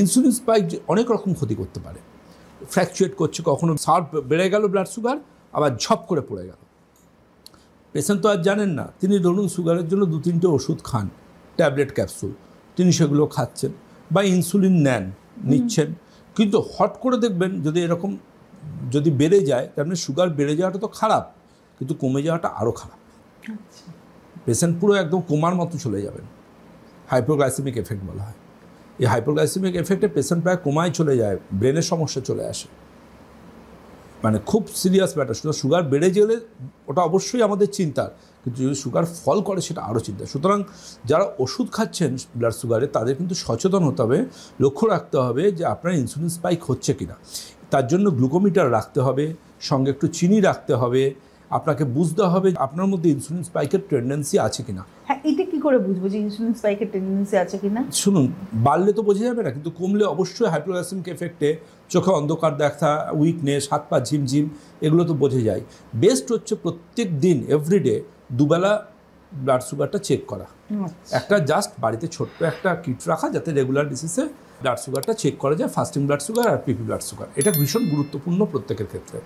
Insulin spike অনেক রকম ক্ষতি করতে পারে, ফ্র্যাকচুয়েট করছে, কখনো শার্প বেড়ে গেল ব্লাড সুগার, আবার ঝপ করে পড়ে গেল। পেশেন্ট তো আর জানেন না, তিনি ধরুন সুগারের জন্য 2-3টে ওষুধ খান, ট্যাবলেট ক্যাপসুল, তিনি সেগুলো খাচ্ছেন বা ইনসুলিন নিচ্ছেন, কিন্তু হট করে দেখবেন যদি এরকম যদি বেড়ে যায়, তার মানে সুগার বেড়ে যাওয়াটা তো খারাপ, কিন্তু কমে যাওয়াটা আরও খারাপ। পেশেন্ট পুরো একদম কোমার মতো চলে যাবেন, হাইপোগ্লাইসেমিক এফেক্ট বলা হয়। এই হাইপোগ্লাইসেমিক এফেক্টে পেশেন্ট প্রায় কোমায় চলে যায়, ব্রেনের সমস্যা চলে আসে, মানে খুব সিরিয়াস ম্যাটার। সুগার বেড়ে গেলে ওটা অবশ্যই আমাদের চিন্তার, কিন্তু যদি সুগার ফল করে সেটা আরও চিন্তা। সুতরাং যারা ওষুধ খাচ্ছেন ব্লাড সুগারে, তাদের কিন্তু সচেতন হতে হবে, লক্ষ্য রাখতে হবে যে আপনার ইনসুলিন স্পাইক হচ্ছে কিনা। তার জন্য গ্লুকোমিটার রাখতে হবে, সঙ্গে একটু চিনি রাখতে হবে, আপনাকে বুঝতে হবে আপনার মধ্যে ইনসুলিন স্পাইকের টেন্ডেন্সি আছে কিনা। হ্যাঁ, এটা কি করে বুঝবো যে ইনসুলিন স্পাইকের টেন্ডেন্সি আছে কিনা? শুনুন, বাড়লে তো বোঝা যাবে না, কিন্তু কমলে অবশ্যই হাইপোগ্লাইসেমিক এফেক্টে চোখে অন্ধকার দেখা, উইকনেস, হাত পা ঝিমঝিম, এগুলো তো বোঝা যায়। বেস্ট হচ্ছে প্রত্যেক দিন এভরিডে দুবেলা ব্লাড সুগারটা চেক করা। একটা জাস্ট বাড়িতে ছোট্ট একটা কিট রাখা, যাতে রেগুলার বেসিসে ব্লাড সুগারটা চেক করা যায়, ফাস্টিং ব্লাড সুগার আর পিপি ব্লাড সুগার। এটা ভীষণ গুরুত্বপূর্ণ প্রত্যেকের ক্ষেত্রে।